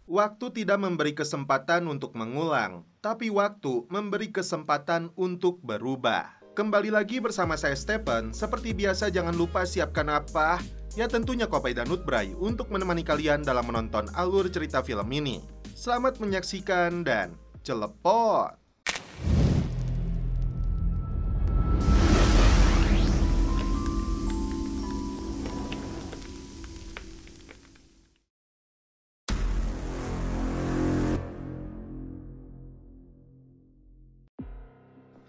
Waktu tidak memberi kesempatan untuk mengulang, tapi waktu memberi kesempatan untuk berubah. Kembali lagi bersama saya Stephen. Seperti biasa jangan lupa siapkan apa? Ya tentunya kopi dan Nutbray untuk menemani kalian dalam menonton alur cerita film ini. Selamat menyaksikan dan celepot!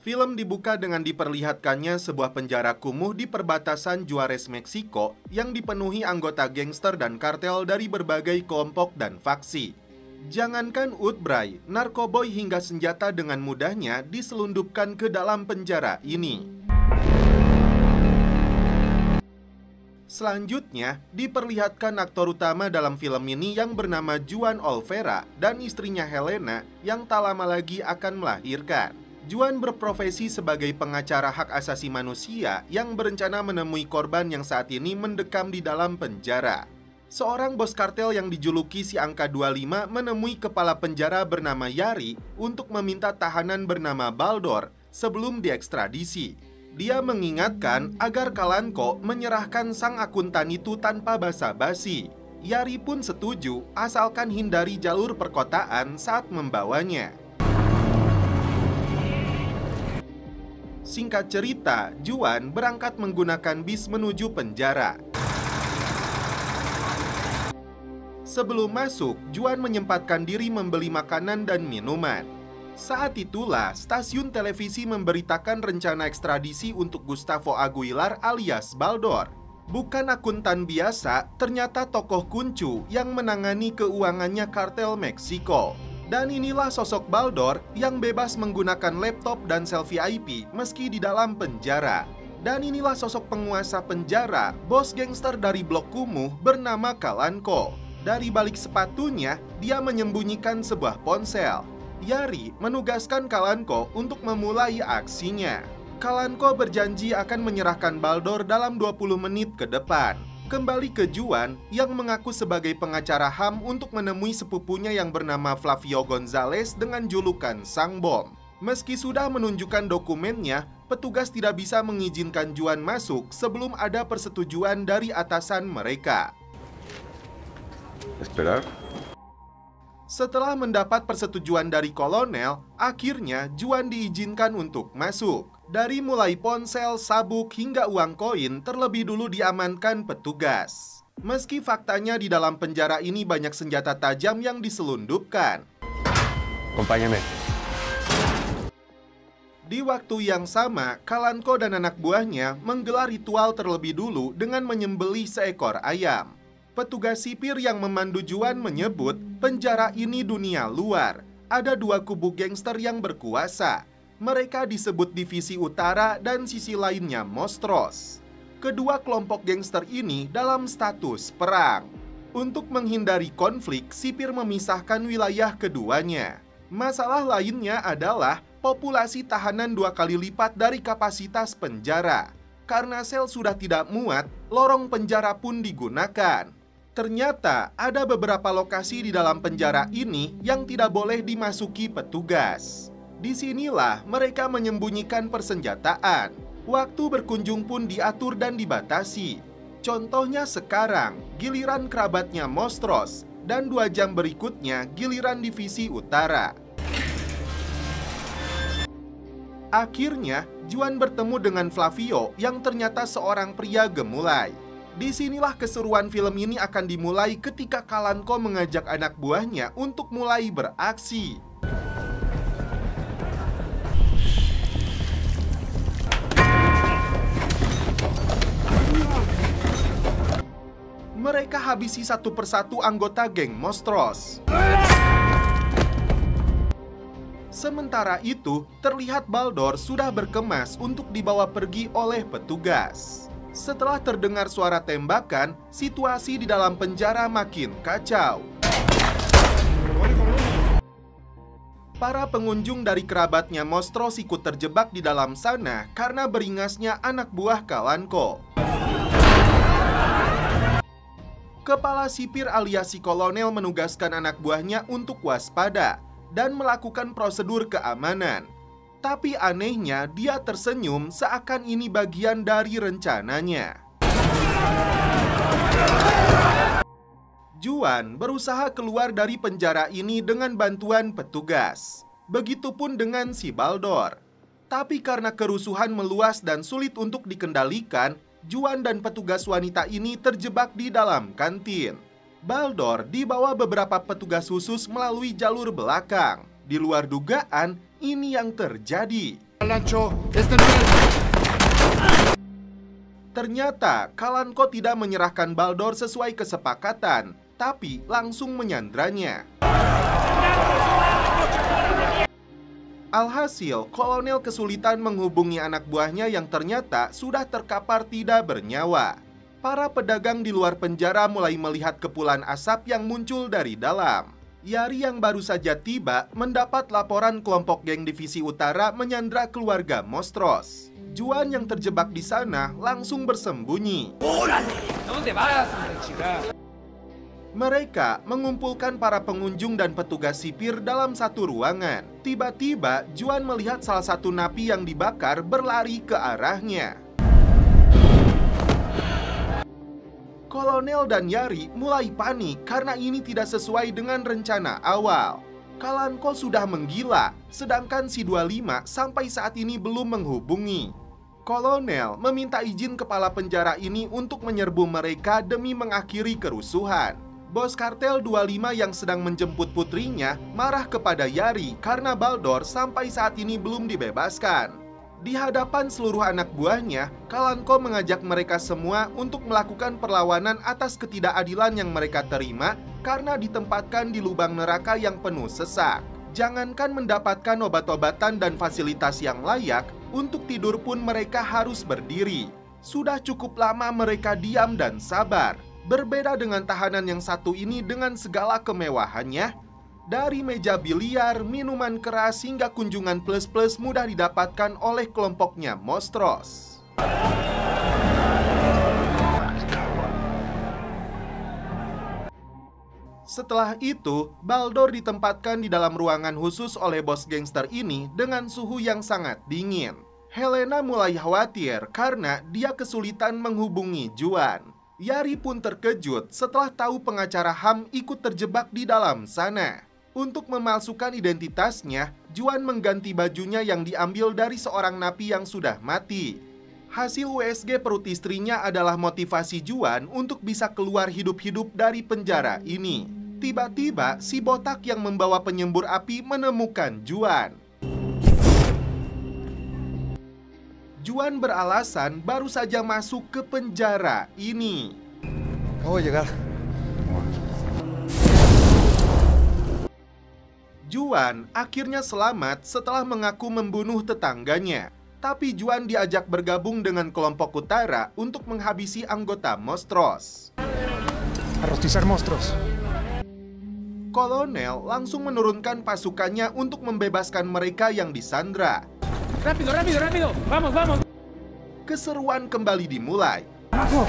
Film dibuka dengan diperlihatkannya sebuah penjara kumuh di perbatasan Juarez, Meksiko yang dipenuhi anggota gangster dan kartel dari berbagai kelompok dan faksi. Jangankan Nutbray, narkoboy hingga senjata dengan mudahnya diselundupkan ke dalam penjara ini. Selanjutnya, diperlihatkan aktor utama dalam film ini yang bernama Juan Olvera dan istrinya Helena yang tak lama lagi akan melahirkan. Juan berprofesi sebagai pengacara hak asasi manusia yang berencana menemui korban yang saat ini mendekam di dalam penjara. Seorang bos kartel yang dijuluki si angka 25 menemui kepala penjara bernama Yari untuk meminta tahanan bernama Baldor sebelum diekstradisi. Dia mengingatkan agar Kalanko menyerahkan sang akuntan itu tanpa basa-basi. Yari pun setuju asalkan hindari jalur perkotaan saat membawanya. Singkat cerita, Juan berangkat menggunakan bis menuju penjara. Sebelum masuk, Juan menyempatkan diri membeli makanan dan minuman. Saat itulah, stasiun televisi memberitakan rencana ekstradisi untuk Gustavo Aguilar alias Baldor. Bukan akuntan biasa, ternyata tokoh kuncu yang menangani keuangannya kartel Meksiko. Dan inilah sosok Baldor yang bebas menggunakan laptop dan sel VIP meski di dalam penjara. Dan inilah sosok penguasa penjara, bos gangster dari blok kumuh bernama Kalanko. Dari balik sepatunya, dia menyembunyikan sebuah ponsel. Yari menugaskan Kalanko untuk memulai aksinya. Kalanko berjanji akan menyerahkan Baldor dalam 20 menit ke depan. Kembali ke Juan yang mengaku sebagai pengacara HAM untuk menemui sepupunya yang bernama Flavio Gonzalez dengan julukan Sang Bom. Meski sudah menunjukkan dokumennya, petugas tidak bisa mengizinkan Juan masuk sebelum ada persetujuan dari atasan mereka. Esperar. Setelah mendapat persetujuan dari kolonel, akhirnya Juan diizinkan untuk masuk. Dari mulai ponsel, sabuk, hingga uang koin terlebih dulu diamankan petugas. Meski faktanya di dalam penjara ini banyak senjata tajam yang diselundupkan. Acompáñame. Di waktu yang sama, Kalanko dan anak buahnya menggelar ritual terlebih dulu dengan menyembelih seekor ayam. Petugas sipir yang memandu Juan menyebut penjara ini dunia luar. Ada dua kubu gangster yang berkuasa. Mereka disebut Divisi Utara dan sisi lainnya Monstros. Kedua kelompok gangster ini dalam status perang. Untuk menghindari konflik, sipir memisahkan wilayah keduanya. Masalah lainnya adalah populasi tahanan 2 kali lipat dari kapasitas penjara. Karena sel sudah tidak muat, lorong penjara pun digunakan. Ternyata ada beberapa lokasi di dalam penjara ini yang tidak boleh dimasuki petugas. Disinilah mereka menyembunyikan persenjataan. Waktu berkunjung pun diatur dan dibatasi. Contohnya sekarang, giliran kerabatnya Monstros, dan 2 jam berikutnya giliran Divisi Utara. Akhirnya, Juan bertemu dengan Flavio yang ternyata seorang pria gemulai. Disinilah keseruan film ini akan dimulai ketika Kalanko mengajak anak buahnya untuk mulai beraksi. Mereka habisi satu persatu anggota geng Monstros. Sementara itu, terlihat Baldor sudah berkemas untuk dibawa pergi oleh petugas. Setelah terdengar suara tembakan, situasi di dalam penjara makin kacau. Para pengunjung dari kerabatnya Monstros ikut terjebak di dalam sana karena beringasnya anak buah Kalanko. Kepala sipir alias si kolonel menugaskan anak buahnya untuk waspada dan melakukan prosedur keamanan. Tapi anehnya dia tersenyum seakan ini bagian dari rencananya. Juan berusaha keluar dari penjara ini dengan bantuan petugas. Begitupun dengan si Baldor. Tapi karena kerusuhan meluas dan sulit untuk dikendalikan, Juan dan petugas wanita ini terjebak di dalam kantin. Baldor dibawa beberapa petugas khusus melalui jalur belakang. Di luar dugaan, ini yang terjadi. Ternyata Kalanko tidak menyerahkan Baldor sesuai kesepakatan, tapi langsung menyandranya. Alhasil, kolonel kesulitan menghubungi anak buahnya yang ternyata sudah terkapar tidak bernyawa. Para pedagang di luar penjara mulai melihat kepulan asap yang muncul dari dalam. Yari yang baru saja tiba mendapat laporan kelompok geng divisi utara menyandra keluarga Mostros. Juan yang terjebak di sana langsung bersembunyi. Mereka mengumpulkan para pengunjung dan petugas sipir dalam satu ruangan. Tiba-tiba, Juan melihat salah satu napi yang dibakar berlari ke arahnya. Kolonel dan Yari mulai panik karena ini tidak sesuai dengan rencana awal. Kalanko sudah menggila, sedangkan si 25 sampai saat ini belum menghubungi. Kolonel meminta izin kepala penjara ini untuk menyerbu mereka demi mengakhiri kerusuhan. Bos kartel 25 yang sedang menjemput putrinya marah kepada Yari karena Baldor sampai saat ini belum dibebaskan. Di hadapan seluruh anak buahnya, Kalanko mengajak mereka semua untuk melakukan perlawanan atas ketidakadilan yang mereka terima karena ditempatkan di lubang neraka yang penuh sesak. Jangankan mendapatkan obat-obatan dan fasilitas yang layak, untuk tidur pun mereka harus berdiri. Sudah cukup lama mereka diam dan sabar. Berbeda dengan tahanan yang satu ini dengan segala kemewahannya. Dari meja biliar, minuman keras hingga kunjungan plus-plus mudah didapatkan oleh kelompoknya Mostros. Setelah itu, Baldor ditempatkan di dalam ruangan khusus oleh bos gangster ini dengan suhu yang sangat dingin. Helena mulai khawatir karena dia kesulitan menghubungi Juan. Yari pun terkejut setelah tahu pengacara HAM ikut terjebak di dalam sana. Untuk memalsukan identitasnya, Juan mengganti bajunya yang diambil dari seorang napi yang sudah mati. Hasil USG perut istrinya adalah motivasi Juan untuk bisa keluar hidup-hidup dari penjara ini. Tiba-tiba, si botak yang membawa penyembur api menemukan Juan. Juan beralasan baru saja masuk ke penjara ini. Juan akhirnya selamat setelah mengaku membunuh tetangganya. Tapi Juan diajak bergabung dengan kelompok utara untuk menghabisi anggota Mostros. Arrostizar monstruos. Kolonel langsung menurunkan pasukannya untuk membebaskan mereka yang disandra. Rápido, rápido, rápido. Vamos, vamos. Keseruan kembali dimulai. Rápido,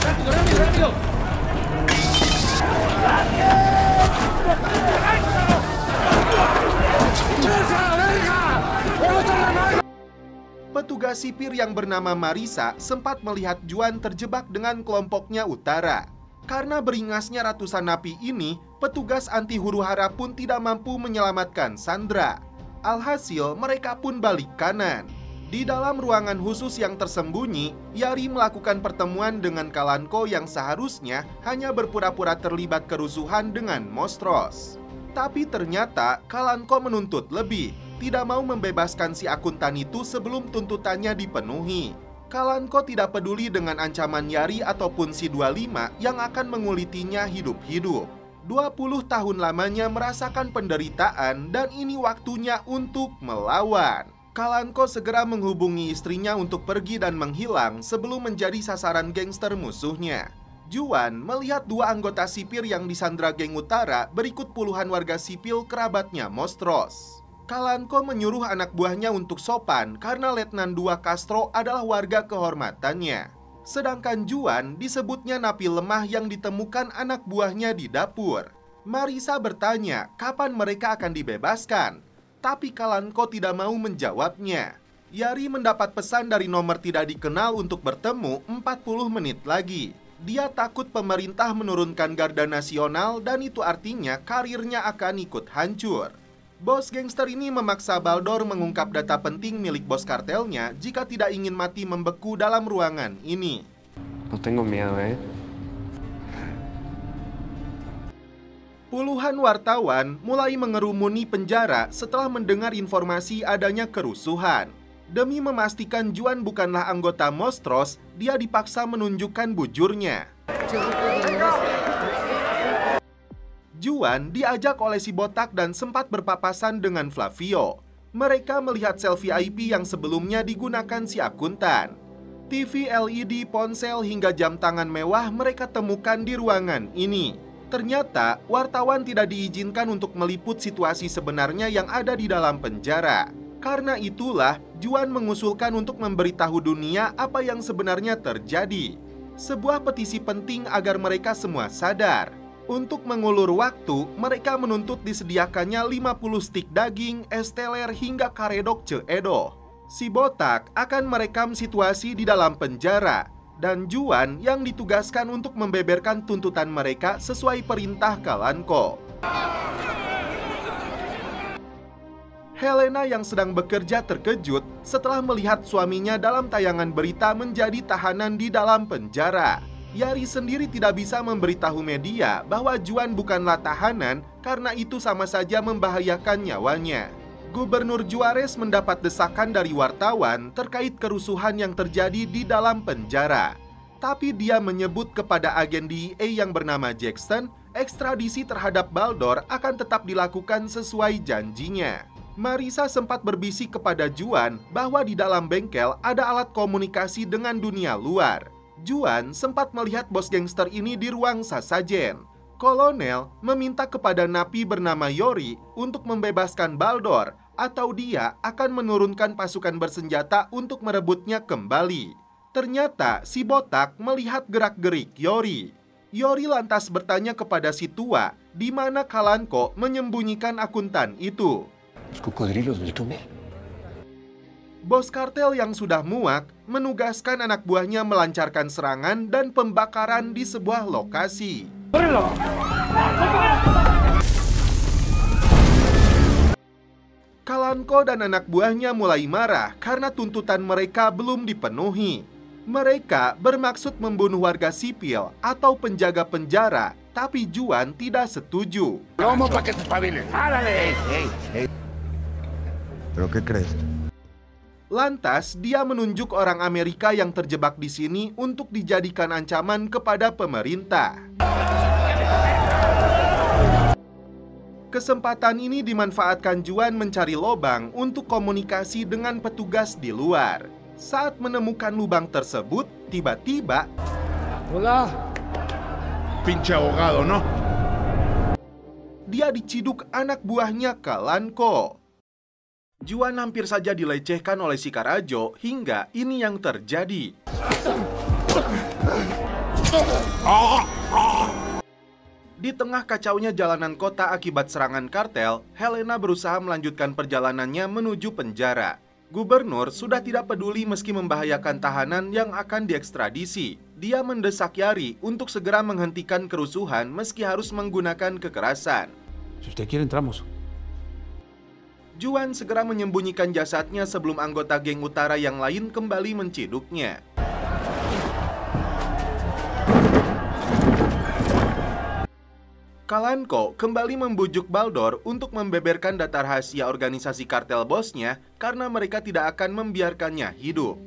rápido, rápido. Petugas sipir yang bernama Marisa sempat melihat Juan terjebak dengan kelompoknya utara. Karena beringasnya ratusan napi ini, petugas anti huru-hara pun tidak mampu menyelamatkan Sandra. Alhasil, mereka pun balik kanan. Di dalam ruangan khusus yang tersembunyi, Yari melakukan pertemuan dengan Kalanko yang seharusnya hanya berpura-pura terlibat kerusuhan dengan Mostros. Tapi ternyata Kalanko menuntut lebih, tidak mau membebaskan si akuntan itu sebelum tuntutannya dipenuhi. Kalanko tidak peduli dengan ancaman Yari ataupun si 25 yang akan mengulitinya hidup-hidup. 20 tahun lamanya merasakan penderitaan dan ini waktunya untuk melawan. Kalanko segera menghubungi istrinya untuk pergi dan menghilang sebelum menjadi sasaran gangster musuhnya. Juan melihat dua anggota sipir yang disandra geng utara berikut puluhan warga sipil kerabatnya Mostros. Kalanko menyuruh anak buahnya untuk sopan karena Letnan II Castro adalah warga kehormatannya. Sedangkan Juan disebutnya napi lemah yang ditemukan anak buahnya di dapur. Marisa bertanya kapan mereka akan dibebaskan, tapi Kalanko tidak mau menjawabnya. Yari mendapat pesan dari nomor tidak dikenal untuk bertemu 40 menit lagi. Dia takut pemerintah menurunkan Garda Nasional dan itu artinya karirnya akan ikut hancur. Bos gangster ini memaksa Baldor mengungkap data penting milik bos kartelnya jika tidak ingin mati membeku dalam ruangan ini. No tengo miedo, Puluhan wartawan mulai mengerumuni penjara setelah mendengar informasi adanya kerusuhan. Demi memastikan Juan bukanlah anggota Monstros, dia dipaksa menunjukkan bujurnya. Juan diajak oleh si botak dan sempat berpapasan dengan Flavio. Mereka melihat selfie IP yang sebelumnya digunakan si akuntan. TV LED, ponsel hingga jam tangan mewah mereka temukan di ruangan ini. Ternyata wartawan tidak diizinkan untuk meliput situasi sebenarnya yang ada di dalam penjara. Karena itulah Juan mengusulkan untuk memberitahu dunia apa yang sebenarnya terjadi. Sebuah petisi penting agar mereka semua sadar. Untuk mengulur waktu, mereka menuntut disediakannya 50 stik daging, es teler hingga karedok ceedo. Si botak akan merekam situasi di dalam penjara, dan Juan yang ditugaskan untuk membeberkan tuntutan mereka sesuai perintah Kalanko. Helena yang sedang bekerja terkejut setelah melihat suaminya dalam tayangan berita menjadi tahanan di dalam penjara. Yari sendiri tidak bisa memberitahu media bahwa Juan bukanlah tahanan karena itu sama saja membahayakan nyawanya. Gubernur Juarez mendapat desakan dari wartawan terkait kerusuhan yang terjadi di dalam penjara. Tapi dia menyebut kepada agen DEA yang bernama Jackson, ekstradisi terhadap Baldor akan tetap dilakukan sesuai janjinya. Marisa sempat berbisik kepada Juan bahwa di dalam bengkel ada alat komunikasi dengan dunia luar. Juan sempat melihat bos gangster ini di ruang sasajen. Kolonel meminta kepada napi bernama Yori untuk membebaskan Baldor atau dia akan menurunkan pasukan bersenjata untuk merebutnya kembali. Ternyata si botak melihat gerak-gerik Yori. Yori lantas bertanya kepada si tua di mana Kalanko menyembunyikan akuntan itu. Los cocodrilos del túnel. Bos kartel yang sudah muak menugaskan anak buahnya melancarkan serangan dan pembakaran di sebuah lokasi. Kalanko dan anak buahnya mulai marah karena tuntutan mereka belum dipenuhi. Mereka bermaksud membunuh warga sipil atau penjaga penjara, tapi Juan tidak setuju. ¿Pero qué crees? Lantas, dia menunjuk orang Amerika yang terjebak di sini untuk dijadikan ancaman kepada pemerintah. Kesempatan ini dimanfaatkan Juan mencari lubang untuk komunikasi dengan petugas di luar. Saat menemukan lubang tersebut, tiba-tiba Hola. Pinche abogado, ¿no? dia diciduk anak buahnya Kalanko. Juan hampir saja dilecehkan oleh si Karajo hingga ini yang terjadi. Di tengah kacaunya jalanan kota akibat serangan kartel, Helena berusaha melanjutkan perjalanannya menuju penjara. Gubernur sudah tidak peduli meski membahayakan tahanan yang akan diekstradisi. Dia mendesak Yari untuk segera menghentikan kerusuhan meski harus menggunakan kekerasan. Si usted quiere, entramos. Juan segera menyembunyikan jasadnya sebelum anggota geng utara yang lain kembali menciduknya. Kalanko kembali membujuk Baldor untuk membeberkan data rahasia organisasi kartel bosnya karena mereka tidak akan membiarkannya hidup.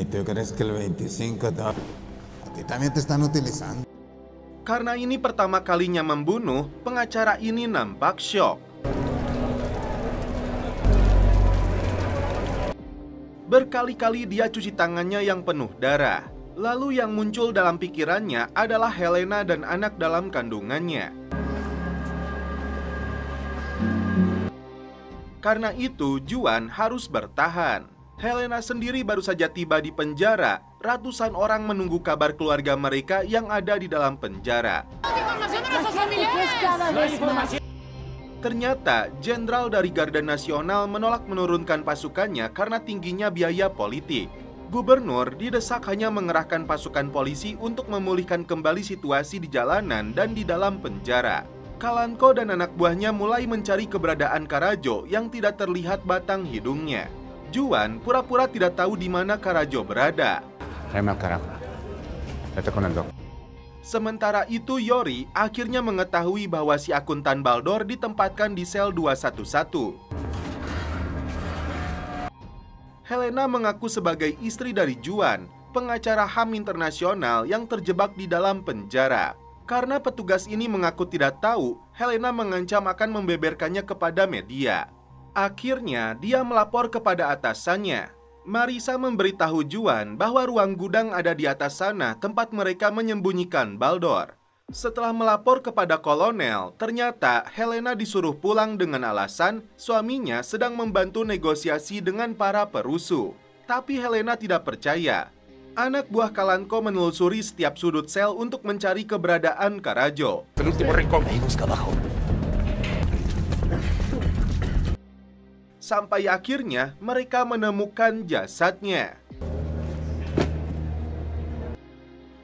¿Tú crees que el 25 a ti también te están utilizando? Karena ini pertama kalinya membunuh, pengacara ini nampak syok. Berkali-kali dia cuci tangannya yang penuh darah. Lalu yang muncul dalam pikirannya adalah Helena dan anak dalam kandungannya. Karena itu, Juan harus bertahan. Helena sendiri baru saja tiba di penjara ratusan orang menunggu kabar keluarga mereka yang ada di dalam penjara. Ternyata, jenderal dari Garda Nasional menolak menurunkan pasukannya karena tingginya biaya politik. Gubernur didesak hanya mengerahkan pasukan polisi untuk memulihkan kembali situasi di jalanan dan di dalam penjara. Kalanko dan anak buahnya mulai mencari keberadaan Karajo yang tidak terlihat batang hidungnya. Juan pura-pura tidak tahu di mana Karajo berada. Sementara itu Yori akhirnya mengetahui bahwa si akuntan Baldor ditempatkan di sel 211. Helena mengaku sebagai istri dari Juan, pengacara HAM internasional yang terjebak di dalam penjara. Karena petugas ini mengaku tidak tahu, Helena mengancam akan membeberkannya kepada media. Akhirnya, dia melapor kepada atasannya. Marisa memberitahu Juan bahwa ruang gudang ada di atas sana tempat mereka menyembunyikan Baldor. Setelah melapor kepada kolonel, ternyata Helena disuruh pulang dengan alasan suaminya sedang membantu negosiasi dengan para perusuh. Tapi Helena tidak percaya. Anak buah Kalanko menelusuri setiap sudut sel untuk mencari keberadaan Karajo. Sampai akhirnya mereka menemukan jasadnya.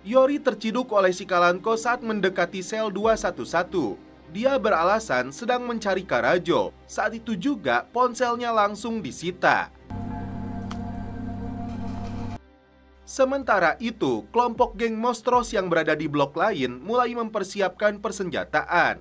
Yori terciduk oleh si Kalanko saat mendekati sel 211. Dia beralasan sedang mencari Karajo. Saat itu juga ponselnya langsung disita. Sementara itu, kelompok geng Mostros yang berada di blok lain mulai mempersiapkan persenjataan.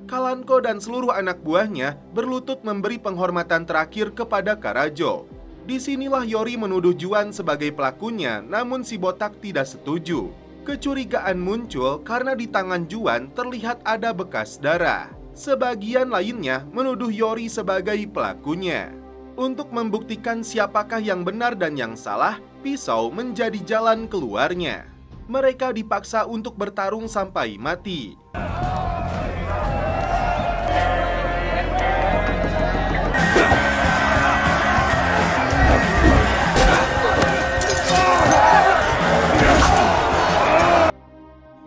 Kalanko dan seluruh anak buahnya berlutut memberi penghormatan terakhir kepada Karajo. Disinilah Yori menuduh Juan sebagai pelakunya, namun si botak tidak setuju. Kecurigaan muncul karena di tangan Juan terlihat ada bekas darah. Sebagian lainnya menuduh Yori sebagai pelakunya. Untuk membuktikan siapakah yang benar dan yang salah, pisau menjadi jalan keluarnya. Mereka dipaksa untuk bertarung sampai mati.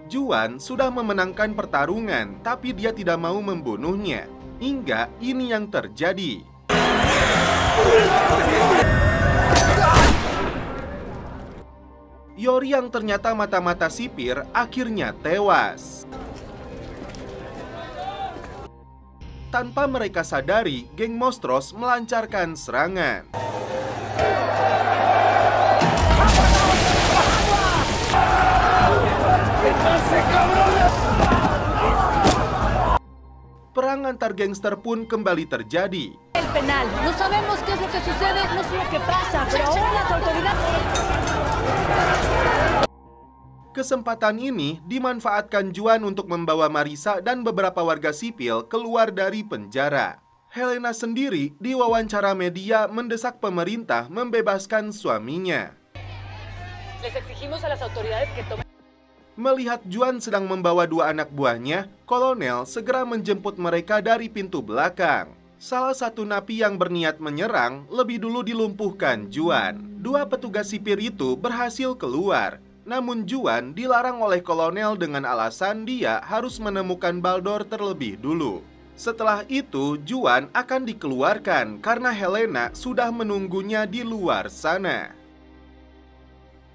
Juan sudah memenangkan pertarungan, tapi dia tidak mau membunuhnya. Hingga ini yang terjadi. Yori yang ternyata mata-mata sipir akhirnya tewas. Tanpa mereka sadari, geng Mostros melancarkan serangan. Perang antar gangster pun kembali terjadi. Kesempatan ini dimanfaatkan Juan untuk membawa Marisa dan beberapa warga sipil keluar dari penjara. Helena sendiri diwawancara media mendesak pemerintah membebaskan suaminya. Melihat Juan sedang membawa dua anak buahnya, kolonel segera menjemput mereka dari pintu belakang. Salah satu napi yang berniat menyerang lebih dulu dilumpuhkan Juan. Dua petugas sipir itu berhasil keluar. Namun Juan dilarang oleh kolonel dengan alasan dia harus menemukan Baldor terlebih dulu. Setelah itu, Juan akan dikeluarkan karena Helena sudah menunggunya di luar sana.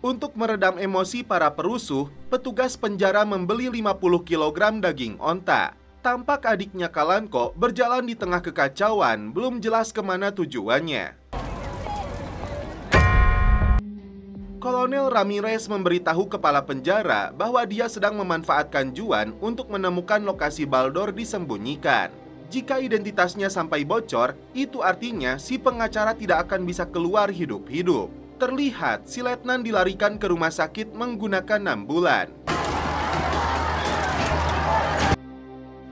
Untuk meredam emosi para perusuh, petugas penjara membeli 50 kg daging onta. Tampak adiknya Kalanko berjalan di tengah kekacauan, belum jelas kemana tujuannya. Kolonel Ramirez memberitahu kepala penjara bahwa dia sedang memanfaatkan Juan untuk menemukan lokasi Baldor disembunyikan. Jika identitasnya sampai bocor, itu artinya si pengacara tidak akan bisa keluar hidup-hidup. Terlihat si letnan dilarikan ke rumah sakit menggunakan ambulan.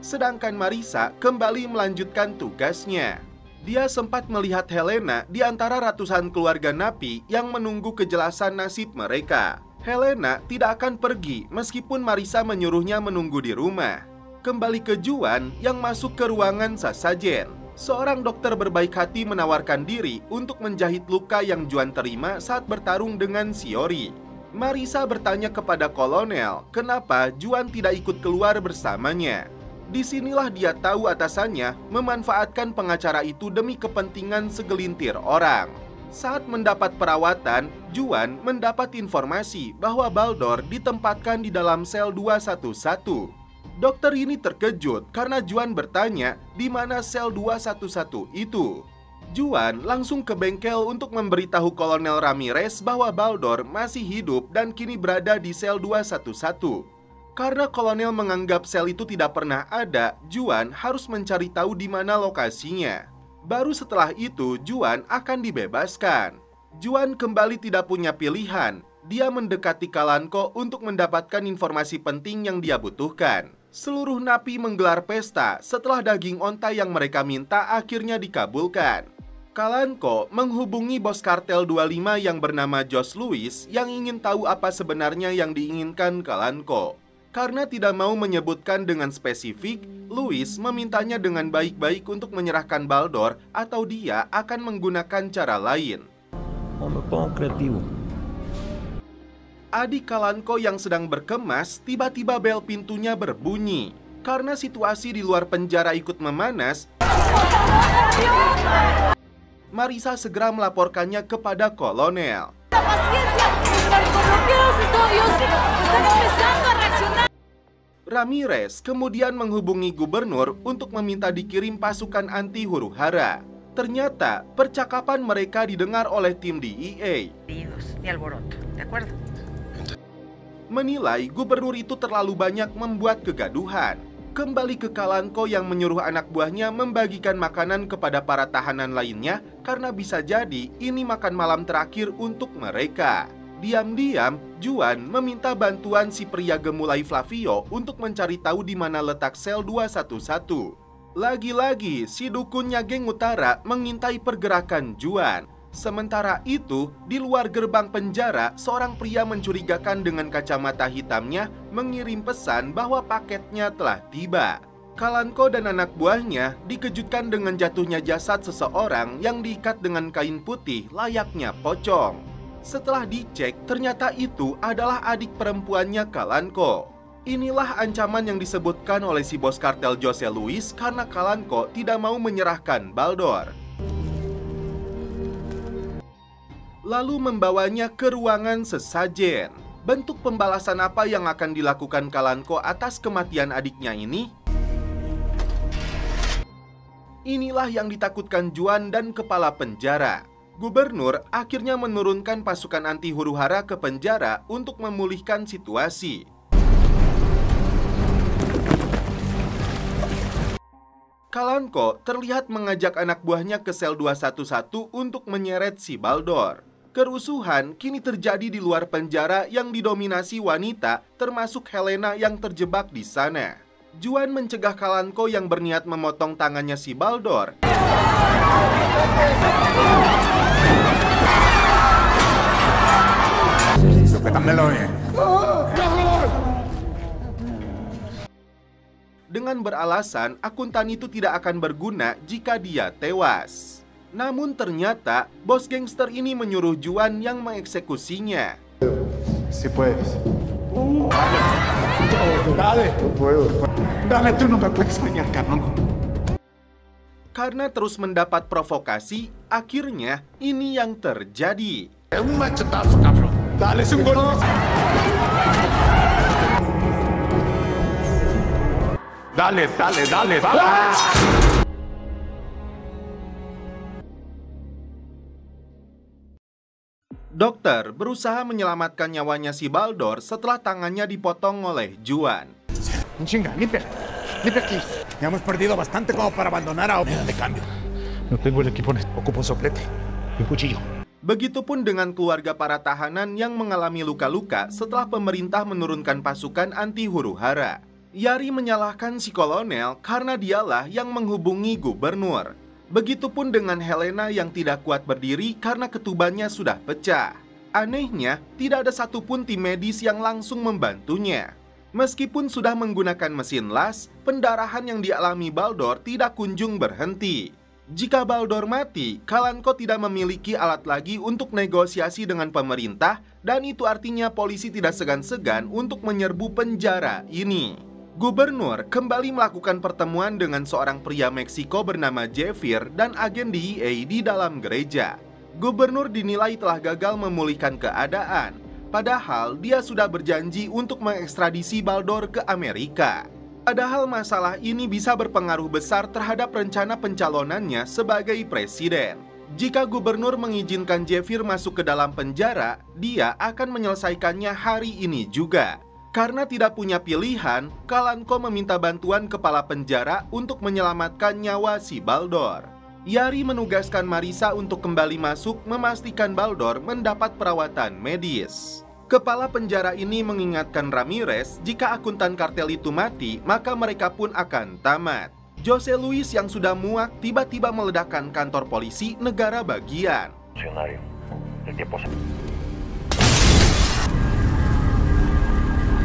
Sedangkan Marisa kembali melanjutkan tugasnya. Dia sempat melihat Helena di antara ratusan keluarga napi yang menunggu kejelasan nasib mereka. Helena tidak akan pergi meskipun Marisa menyuruhnya menunggu di rumah. Kembali ke Juan yang masuk ke ruangan sesajen. Seorang dokter berbaik hati menawarkan diri untuk menjahit luka yang Juan terima saat bertarung dengan Shiori. Marisa bertanya kepada kolonel kenapa Juan tidak ikut keluar bersamanya. Disinilah dia tahu atasannya memanfaatkan pengacara itu demi kepentingan segelintir orang. Saat mendapat perawatan, Juan mendapat informasi bahwa Baldor ditempatkan di dalam sel 211. Dokter ini terkejut karena Juan bertanya di mana sel 211 itu. Juan langsung ke bengkel untuk memberitahu Kolonel Ramirez bahwa Baldor masih hidup dan kini berada di sel 211. Karena kolonel menganggap sel itu tidak pernah ada, Juan harus mencari tahu di mana lokasinya. Baru setelah itu, Juan akan dibebaskan. Juan kembali tidak punya pilihan. Dia mendekati Kalanko untuk mendapatkan informasi penting yang dia butuhkan. Seluruh napi menggelar pesta setelah daging onta yang mereka minta akhirnya dikabulkan. Kalanko menghubungi bos kartel 25 yang bernama Josh Lewis yang ingin tahu apa sebenarnya yang diinginkan Kalanko. Karena tidak mau menyebutkan dengan spesifik, Lewis memintanya dengan baik-baik untuk menyerahkan Baldor atau dia akan menggunakan cara lain. Adik Kalanko yang sedang berkemas, tiba-tiba bel pintunya berbunyi. Karena situasi di luar penjara ikut memanas, Marisa segera melaporkannya kepada kolonel. Ramirez kemudian menghubungi gubernur untuk meminta dikirim pasukan anti huru-hara. Ternyata percakapan mereka didengar oleh tim DEA. Menilai gubernur itu terlalu banyak membuat kegaduhan. Kembali ke Kalanko yang menyuruh anak buahnya membagikan makanan kepada para tahanan lainnya karena bisa jadi ini makan malam terakhir untuk mereka. Diam-diam, Juan meminta bantuan si pria gemulai Flavio untuk mencari tahu di mana letak sel 211. Lagi-lagi, si dukunnya geng utara mengintai pergerakan Juan. Sementara itu, di luar gerbang penjara, seorang pria mencurigakan dengan kacamata hitamnya mengirim pesan bahwa paketnya telah tiba. Kalanko dan anak buahnya dikejutkan dengan jatuhnya jasad seseorang yang diikat dengan kain putih layaknya pocong. Setelah dicek, ternyata itu adalah adik perempuannya Kalanko. Inilah ancaman yang disebutkan oleh si bos kartel Jose Luis karena Kalanko tidak mau menyerahkan Baldor. Lalu membawanya ke ruangan sesajen. Bentuk pembalasan apa yang akan dilakukan Kalanko atas kematian adiknya ini? Inilah yang ditakutkan Juan dan kepala penjara. Gubernur akhirnya menurunkan pasukan anti huru-hara ke penjara untuk memulihkan situasi. Kalanko terlihat mengajak anak buahnya ke sel 211 untuk menyeret si Baldor. Kerusuhan kini terjadi di luar penjara yang didominasi wanita, termasuk Helena yang terjebak di sana. Juan mencegah Kalanko yang berniat memotong tangannya si Baldor. Dengan beralasan akuntan itu tidak akan berguna jika dia tewas. Namun ternyata bos gangster ini menyuruh Juan yang mengeksekusinya. Si puedes. Dale. No puedo. Dale, tú no me puedes engañar, cabrón. Karena terus mendapat provokasi, akhirnya ini yang terjadi. Un machetazo, cabrón. Dale, es un golpe. Dale. Dokter berusaha menyelamatkan nyawanya si Baldor setelah tangannya dipotong oleh Juan. Chinga, limpia aquí. Ya hemos perdido bastante como para abandonar a de cambio. No tengo el equipo, ocupo un soplete y un cuchillo. Begitupun dengan keluarga para tahanan yang mengalami luka-luka setelah pemerintah menurunkan pasukan anti huru-hara. Yari menyalahkan si kolonel karena dialah yang menghubungi gubernur. Begitupun dengan Helena yang tidak kuat berdiri karena ketubannya sudah pecah. Anehnya, tidak ada satupun tim medis yang langsung membantunya. Meskipun sudah menggunakan mesin las, pendarahan yang dialami Baldor tidak kunjung berhenti. Jika Baldor mati, Kalanko tidak memiliki alat lagi untuk negosiasi dengan pemerintah, dan itu artinya polisi tidak segan-segan untuk menyerbu penjara ini. Gubernur kembali melakukan pertemuan dengan seorang pria Meksiko bernama Javier dan agen DEA di dalam gereja. Gubernur dinilai telah gagal memulihkan keadaan, padahal dia sudah berjanji untuk mengekstradisi Baldor ke Amerika. Padahal masalah ini bisa berpengaruh besar terhadap rencana pencalonannya sebagai presiden. Jika gubernur mengizinkan Javier masuk ke dalam penjara, dia akan menyelesaikannya hari ini juga. Karena tidak punya pilihan, Kalanko meminta bantuan kepala penjara untuk menyelamatkan nyawa si Baldor. Yari menugaskan Marisa untuk kembali masuk memastikan Baldor mendapat perawatan medis. Kepala penjara ini mengingatkan Ramirez jika akuntan kartel itu mati, maka mereka pun akan tamat. Jose Luis yang sudah muak tiba-tiba meledakkan kantor polisi negara bagian.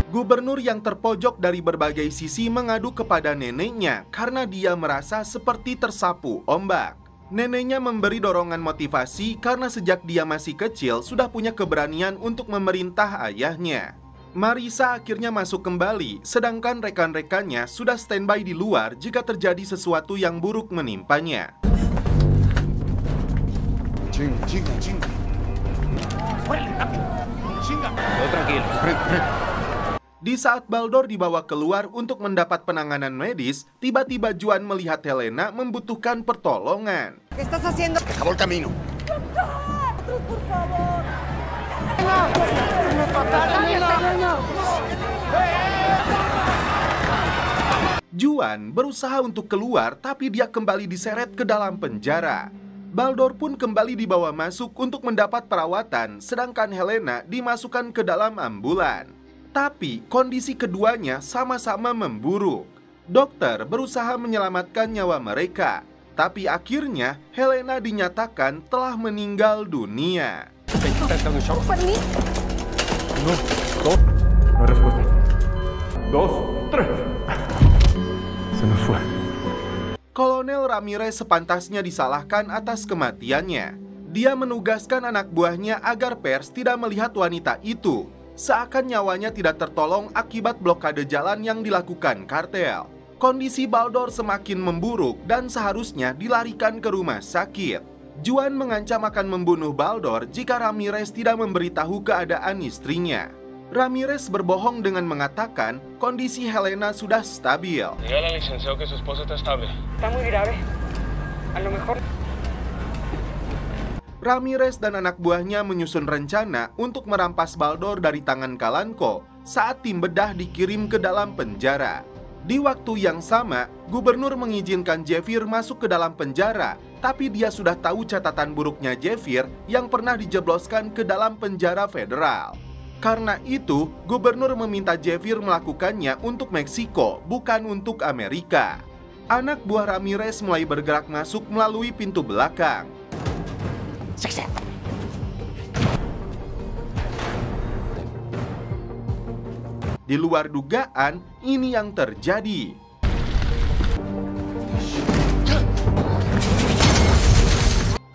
Gubernur yang terpojok dari berbagai sisi mengadu kepada neneknya karena dia merasa seperti tersapu ombak. Neneknya memberi dorongan motivasi karena sejak dia masih kecil sudah punya keberanian untuk memerintah ayahnya. Marisa akhirnya masuk kembali, sedangkan rekan-rekannya sudah standby di luar jika terjadi sesuatu yang buruk menimpanya. Di saat Baldor dibawa keluar untuk mendapat penanganan medis, tiba-tiba Juan melihat Helena membutuhkan pertolongan. ¿Qué estás haciendo? Acabó el camino. Por favor. Juan berusaha untuk keluar, tapi dia kembali diseret ke dalam penjara. Baldor pun kembali dibawa masuk untuk mendapat perawatan, sedangkan Helena dimasukkan ke dalam ambulan. Tapi kondisi keduanya sama-sama memburuk. Dokter berusaha menyelamatkan nyawa mereka, tapi akhirnya Helena dinyatakan telah meninggal dunia. Kolonel Ramirez sepantasnya disalahkan atas kematiannya. Dia menugaskan anak buahnya agar pers tidak melihat wanita itu, seakan nyawanya tidak tertolong akibat blokade jalan yang dilakukan kartel. Kondisi Baldor semakin memburuk dan seharusnya dilarikan ke rumah sakit. Juan mengancam akan membunuh Baldor jika Ramirez tidak memberitahu keadaan istrinya. Ramirez berbohong dengan mengatakan kondisi Helena sudah stabil. Dígale al licenciado que su esposa está estable. Está muy grave. A lo mejor. Ramirez dan anak buahnya menyusun rencana untuk merampas Baldor dari tangan Kalanko saat tim bedah dikirim ke dalam penjara. Di waktu yang sama, gubernur mengizinkan Javier masuk ke dalam penjara, tapi dia sudah tahu catatan buruknya Javier yang pernah dijebloskan ke dalam penjara federal. Karena itu, gubernur meminta Javier melakukannya untuk Meksiko, bukan untuk Amerika. Anak buah Ramirez mulai bergerak masuk melalui pintu belakang. Di luar dugaan, ini yang terjadi.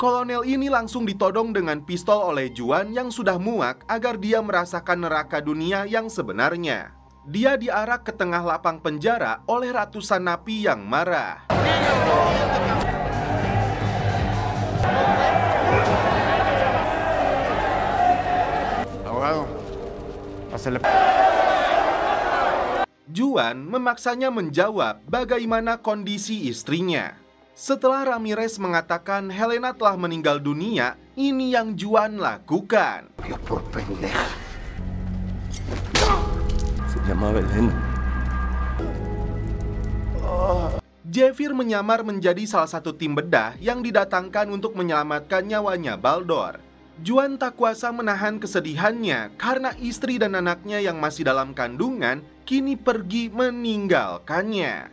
Kolonel ini langsung ditodong dengan pistol oleh Juan yang sudah muak agar dia merasakan neraka dunia yang sebenarnya. Dia diarak ke tengah lapang penjara oleh ratusan napi yang marah. Juan memaksanya menjawab bagaimana kondisi istrinya. Setelah Ramirez mengatakan Helena telah meninggal dunia, ini yang Juan lakukan. Javier menyamar menjadi salah satu tim bedah yang didatangkan untuk menyelamatkan nyawanya Baldor. Juan tak kuasa menahan kesedihannya karena istri dan anaknya yang masih dalam kandungan kini pergi meninggalkannya.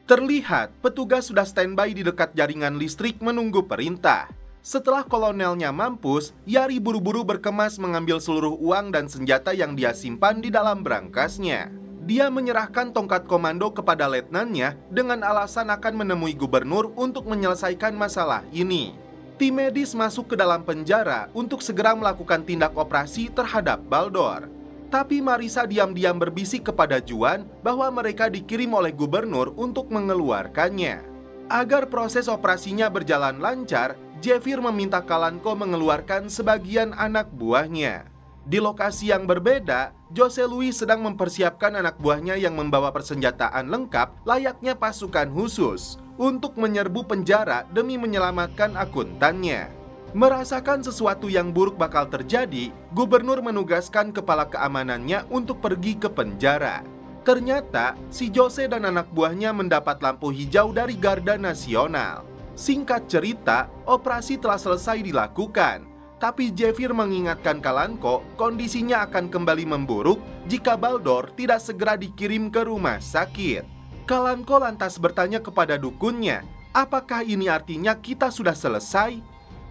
Terlihat petugas sudah standby di dekat jaringan listrik menunggu perintah. Setelah kolonelnya mampus, Yari buru-buru berkemas mengambil seluruh uang dan senjata yang dia simpan di dalam berangkasnya. Dia menyerahkan tongkat komando kepada letnannya dengan alasan akan menemui gubernur untuk menyelesaikan masalah ini. Tim medis masuk ke dalam penjara untuk segera melakukan tindak operasi terhadap Baldor. Tapi Marisa diam-diam berbisik kepada Juan bahwa mereka dikirim oleh gubernur untuk mengeluarkannya. Agar proses operasinya berjalan lancar, Javier meminta Kalanko mengeluarkan sebagian anak buahnya. Di lokasi yang berbeda, Jose Luis sedang mempersiapkan anak buahnya yang membawa persenjataan lengkap layaknya pasukan khusus untuk menyerbu penjara demi menyelamatkan akuntannya. Merasakan sesuatu yang buruk bakal terjadi, gubernur menugaskan kepala keamanannya untuk pergi ke penjara. Ternyata, si Jose dan anak buahnya mendapat lampu hijau dari Garda Nasional. Singkat cerita, operasi telah selesai dilakukan. Tapi Javier mengingatkan Kalanko kondisinya akan kembali memburuk jika Baldor tidak segera dikirim ke rumah sakit. Kalanko lantas bertanya kepada dukunnya, apakah ini artinya kita sudah selesai?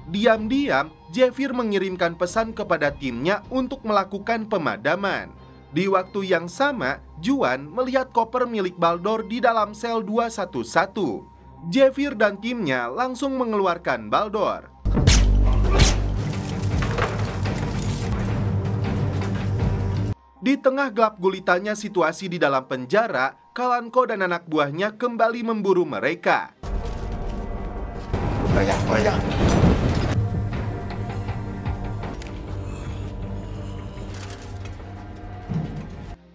Diam-diam, Javier mengirimkan pesan kepada timnya untuk melakukan pemadaman. Di waktu yang sama, Juan melihat koper milik Baldor di dalam sel 211. Javier dan timnya langsung mengeluarkan Baldor. Di tengah gelap gulitanya situasi di dalam penjara, Kalanko dan anak buahnya kembali memburu mereka.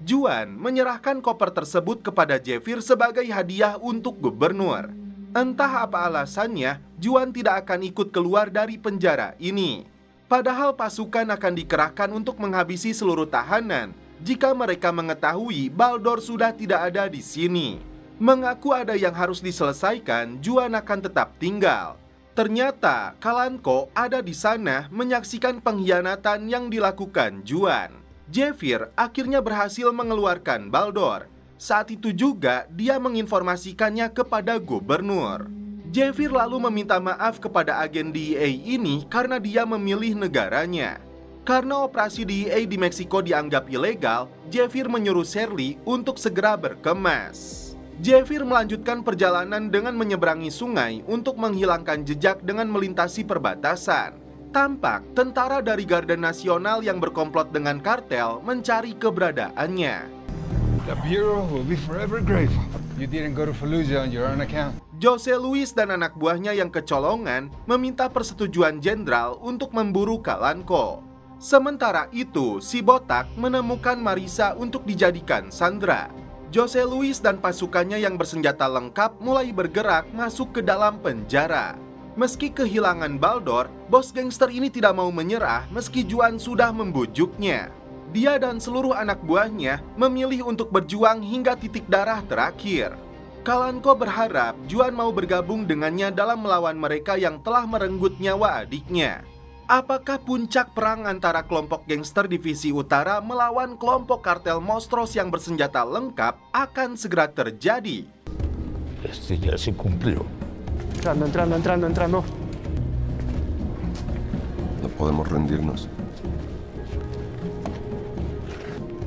Juan menyerahkan koper tersebut kepada Javier sebagai hadiah untuk gubernur. Entah apa alasannya, Juan tidak akan ikut keluar dari penjara ini. Padahal pasukan akan dikerahkan untuk menghabisi seluruh tahanan jika mereka mengetahui Baldor sudah tidak ada di sini. Mengaku ada yang harus diselesaikan, Juan akan tetap tinggal. Ternyata Kalanko ada di sana menyaksikan pengkhianatan yang dilakukan Juan. Javier akhirnya berhasil mengeluarkan Baldor. Saat itu juga dia menginformasikannya kepada gubernur. Javier lalu meminta maaf kepada agen DEA ini karena dia memilih negaranya. Karena operasi DEA di Meksiko dianggap ilegal, Javier menyuruh Shirley untuk segera berkemas. Javier melanjutkan perjalanan dengan menyeberangi sungai untuk menghilangkan jejak dengan melintasi perbatasan. Tampak tentara dari Garda Nasional yang berkomplot dengan kartel mencari keberadaannya. The Bureau will be forever grateful. You didn't go to Fallujah on your own account. Jose Luis dan anak buahnya yang kecolongan meminta persetujuan jenderal untuk memburu Kalanko. Sementara itu, si botak menemukan Marisa untuk dijadikan sandera. Jose Luis dan pasukannya yang bersenjata lengkap mulai bergerak masuk ke dalam penjara. Meski kehilangan Baldor, bos gangster ini tidak mau menyerah meski Juan sudah membujuknya. Dia dan seluruh anak buahnya memilih untuk berjuang hingga titik darah terakhir. Kalanko berharap Juan mau bergabung dengannya dalam melawan mereka yang telah merenggut nyawa adiknya. Apakah puncak perang antara kelompok gangster divisi utara melawan kelompok kartel monstros yang bersenjata lengkap akan segera terjadi? Este ya se cumplió. Entrando. No podemos rendirnos.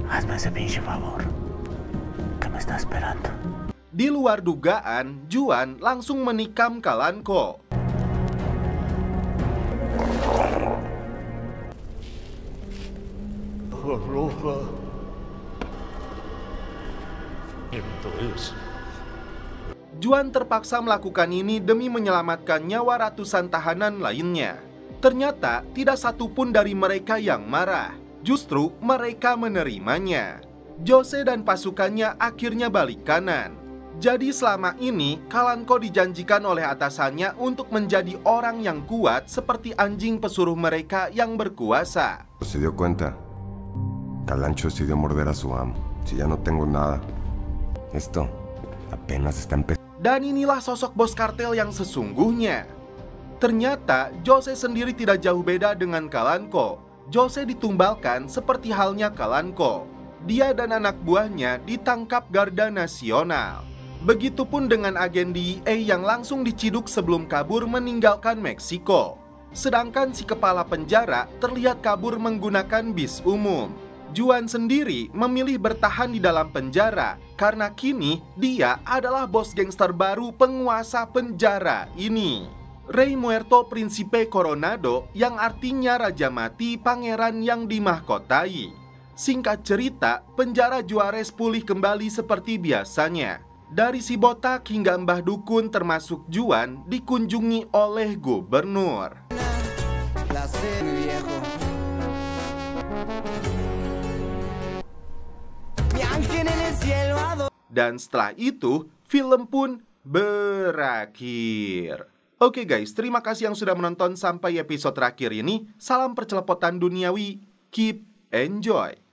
Hazme ese pinche favor, que me está esperando. Di luar dugaan, Juan langsung menikam Kalanko. Juan terpaksa melakukan ini demi menyelamatkan nyawa ratusan tahanan lainnya. Ternyata tidak satupun dari mereka yang marah. Justru mereka menerimanya. Jose dan pasukannya akhirnya balik kanan. Jadi selama ini Kalanko dijanjikan oleh atasannya untuk menjadi orang yang kuat seperti anjing pesuruh mereka yang berkuasa. Se dio cuenta. Calancho decidió morder a su amo. Si ya no tengo nada. Esto apenas está empezando. Dan inilah sosok bos kartel yang sesungguhnya. Ternyata Jose sendiri tidak jauh beda dengan Kalanko. Jose ditumbalkan seperti halnya Kalanko. Dia dan anak buahnya ditangkap Garda Nasional. Begitupun dengan agen DEA yang langsung diciduk sebelum kabur meninggalkan Meksiko. Sedangkan si kepala penjara terlihat kabur menggunakan bis umum. Juan sendiri memilih bertahan di dalam penjara karena kini dia adalah bos gangster baru penguasa penjara ini. Rey Muerto Principe Coronado, yang artinya Raja Mati, pangeran yang dimahkotai. Singkat cerita, penjara Juarez pulih kembali seperti biasanya. Dari si botak hingga mbah dukun termasuk Juan dikunjungi oleh gubernur. Dan setelah itu, film pun berakhir. Oke guys, terima kasih yang sudah menonton sampai episode terakhir ini. Salam percelepotan duniawi, keep enjoy.